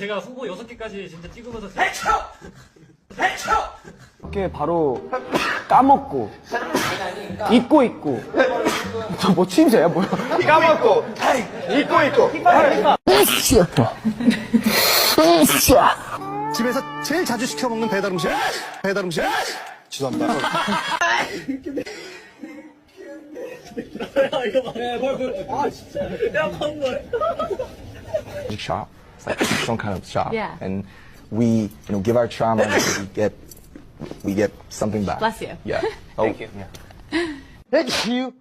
제가 후보 6개까지 진짜 찍으면서 이렇게 바로 까먹고 잊고 저 뭐 침새야 뭐야 까먹고 잊고 집에서 제일 자주 시켜 먹는 배달 음식? 죄송합니다. shop. It's like some kind of shop. Yeah. And we, give our trauma and we get something back. Bless you. Yeah. Thank you. Yeah. 해치유